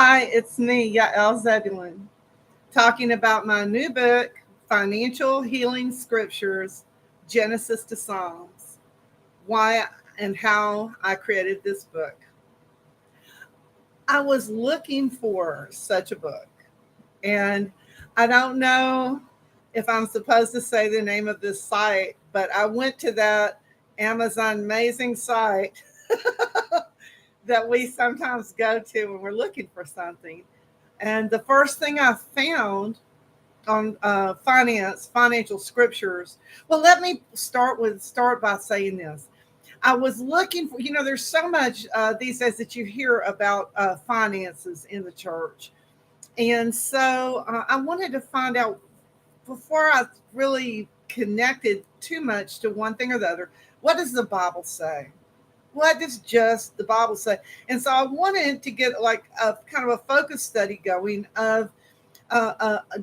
Hi, it's me, Yael Zebulun, talking about my new book, Financial Healing Scriptures, Genesis to Psalms. Why and how I created this book. I was looking for such a book, and I don't know if I'm supposed to say the name of this site, but I went to that Amazon amazing site that we sometimes go to when we're looking for something. And the first thing I found on financial scriptures. Well, let me start by saying this. I was looking for, there's so much these days that you hear about finances in the church, and so I wanted to find out before I really connected too much to one thing or the other. What does the Bible say? What does just the Bible say? And so I wanted to get like a kind of a focus study going of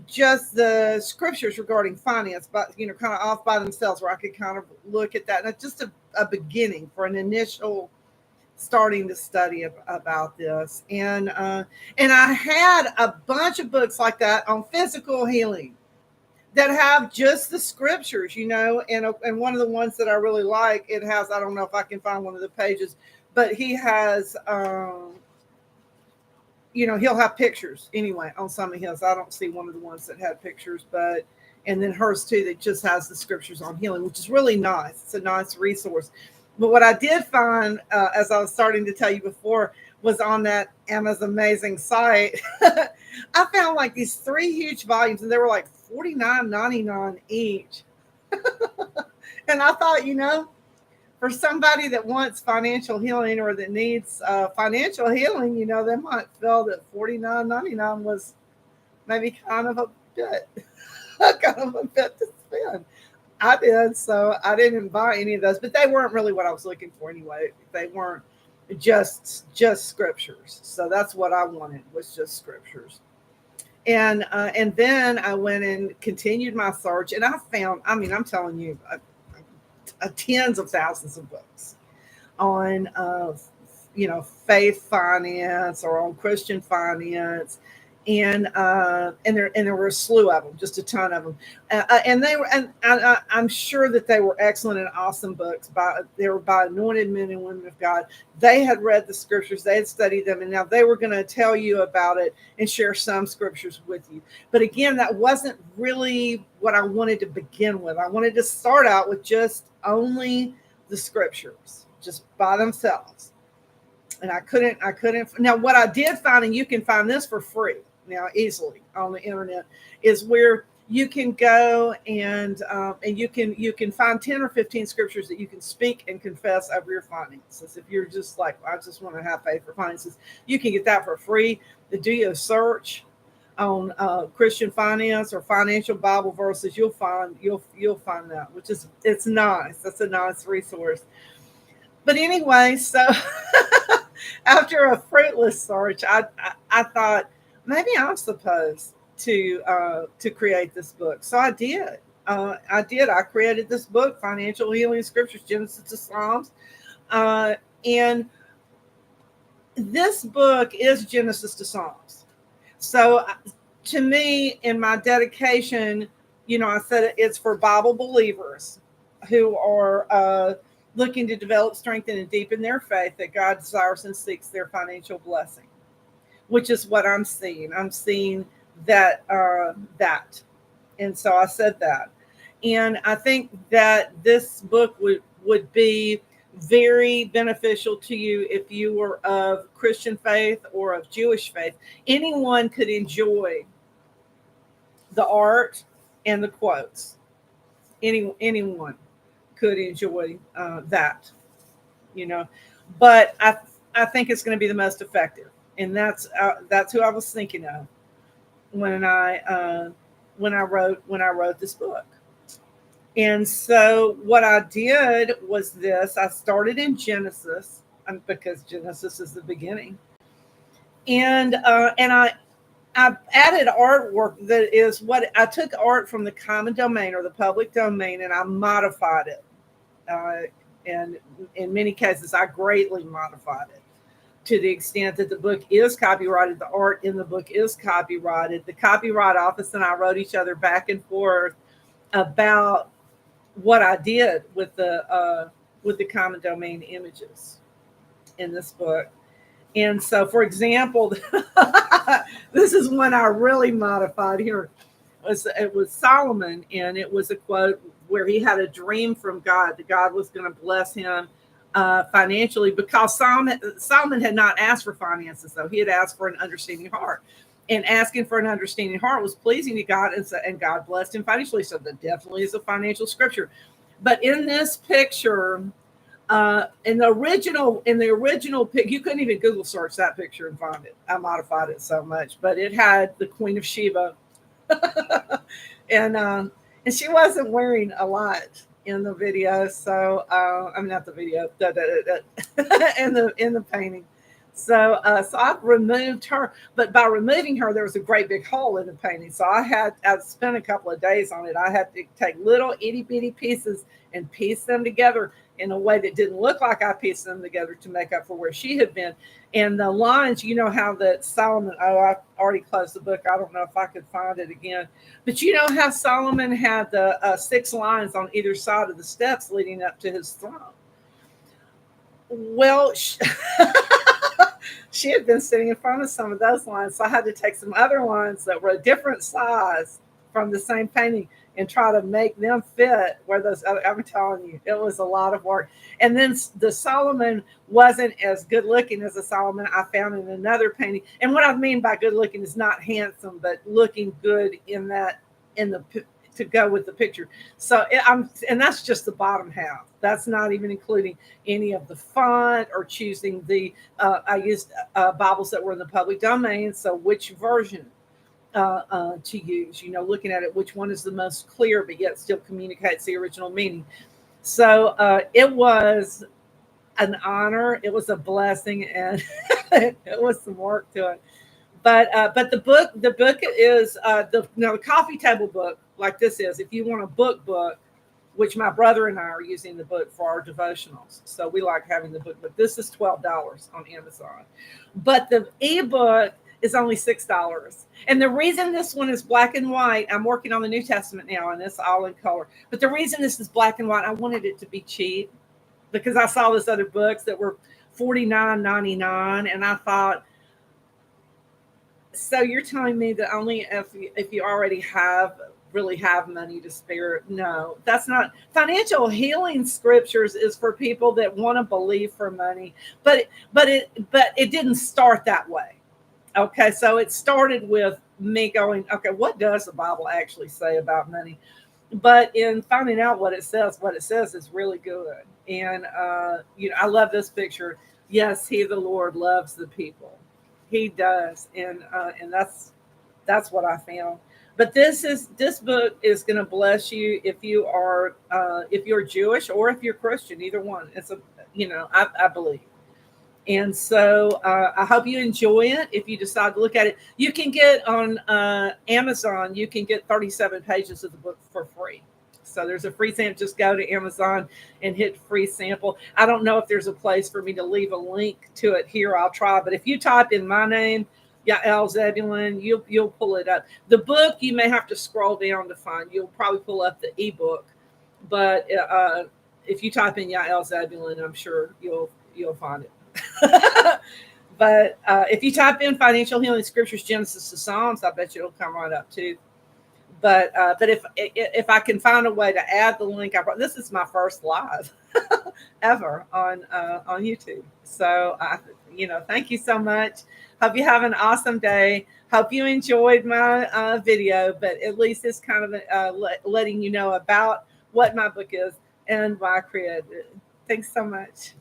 just the scriptures regarding finance, but kind of off by themselves, where I could kind of look at that, and it's just a beginning for an initial starting to study about this. And I had a bunch of books like that on physical healing that have just the scriptures, and one of the ones that I really like, it has, I don't know if I can find one of the pages, but he has he'll have pictures anyway on some of his. I don't see one of the ones that had pictures, but and then hers too, that just has the scriptures on healing, which is really nice. It's a nice resource. But what I did find, as I was starting to tell you before, was on that Amazon amazing site. I found like these three huge volumes, and they were like $49.99 each. And I thought, for somebody that wants financial healing or that needs financial healing, they might feel that $49.99 was maybe kind of a bit, kind of a bit to spend. I did, so I didn't buy any of those, but they weren't really what I was looking for anyway. They weren't just scriptures. So that's what I wanted, was just scriptures. And then I went and continued my search, and I found, I'm telling you, tens of thousands of books on faith finance or on Christian finance, and there were a slew of them, just a ton of them, and they were, and I'm sure that they were excellent and awesome books. They were by anointed men and women of God. They had read the scriptures, they had studied them, and now they were going to tell you about it and share some scriptures with you. But again, that wasn't really what I wanted to begin with. I wanted to start out with just only the scriptures, just by themselves. And I couldn't. Now, what I did find, and you can find this for free now easily on the internet, is where you can go and you can find 10 or 15 scriptures that you can speak and confess over your finances. If you're just like, I just want to have faith for finances, you can get that for free. Do you a search on Christian finance or financial Bible verses, you'll find that, which is, it's nice. That's a nice resource. But anyway, so after a fruitless search, I thought maybe I'm supposed to create this book. So I did. I created this book, Financial Healing Scriptures, Genesis to Psalms, and this book is Genesis to Psalms. So to me, in my dedication, I said it's for Bible believers who are looking to develop, strengthen, and deepen their faith, that God desires and seeks their financial blessing, which is what I'm seeing. I'm seeing that. And so I said that. And I think that this book would be very beneficial to you if you were of Christian faith or of Jewish faith. Anyone could enjoy the art and the quotes. Anyone could enjoy that, but I think it's going to be the most effective, and that's who I was thinking of when I wrote this book. And so what I did was this: I started in Genesis, because Genesis is the beginning, and I added artwork that is what I took art from the common domain or the public domain, and I modified it. And in many cases, I greatly modified it to the extent that the book is copyrighted. The art in the book is copyrighted. The copyright office and I wrote each other back and forth about what I did with the common domain images in this book. And so, for example, this is one I really modified here. It was Solomon, and it was a quote where he had a dream from God that God was going to bless him financially, because Solomon had not asked for finances, though. He had asked for an understanding heart. And asking for an understanding heart was pleasing to God, and God blessed him financially. So that definitely is a financial scripture. But in this picture, in the original pic, you couldn't even Google search that picture and find it. I modified it so much, but it had the Queen of Sheba, and she wasn't wearing a lot in the video. So I'm not the video, in the painting. So I've removed her, but by removing her, there was a great big hole in the painting. So I spent a couple of days on it. I had to take little itty bitty pieces and piece them together in a way that didn't look like I pieced them together to make up for where she had been. And the lines, you know how that Solomon, I already closed the book. I don't know if I could find it again. But you know how Solomon had the 6 lines on either side of the steps leading up to his throne? Well, she had been sitting in front of some of those lines. So I had to take some other lines that were a different size from the same painting and try to make them fit where those other, I'm telling you, it was a lot of work. And then the Solomon wasn't as good looking as the Solomon I found in another painting. And what I mean by good looking is not handsome, but looking good to go with the picture. So and that's just the bottom half. That's not even including any of the font or choosing I used Bibles that were in the public domain. So which version to use, looking at it, which one is the most clear, but yet still communicates the original meaning. So it was an honor. It was a blessing, and it was some work to it. But the book is the coffee table book like this is. If you want a book, which my brother and I are using the book for our devotionals, so we like having the book. But this is $12 on Amazon. But the ebook is only $6. And the reason this one is black and white, I'm working on the New Testament now, and it's all in color. But the reason this is black and white, I wanted it to be cheap, because I saw those other books that were $49.99, and I thought, so you're telling me that only if you already really have money to spare? No, that's not. Financial healing scriptures is for people that want to believe for money, but it didn't start that way. Okay, so it started with me going, okay, what does the Bible actually say about money? But in finding out what it says is really good. And I love this picture. Yes, the Lord loves the people. He does, and that's what I found. But this book is going to bless you if you're Jewish or if you're Christian, either one. It's I believe. And so I hope you enjoy it. If you decide to look at it, you can get on Amazon, you can get 37 pages of the book for free. So there's a free sample. Just go to Amazon and hit free sample. I don't know if there's a place for me to leave a link to it here. I'll try. But if you type in my name, Yael Zebulon, you'll pull it up. The book, you may have to scroll down to find. You'll probably pull up the ebook. But if you type in Yael Zebulon, I'm sure you'll find it. But if you type in Financial Healing Scriptures, Genesis to Psalms, I bet you it'll come right up too. But if I can find a way to add the link, this is my first live ever on YouTube. So thank you so much. Hope you have an awesome day. Hope you enjoyed my video, but at least it's kind of letting you know about what my book is and why I created it. Thanks so much.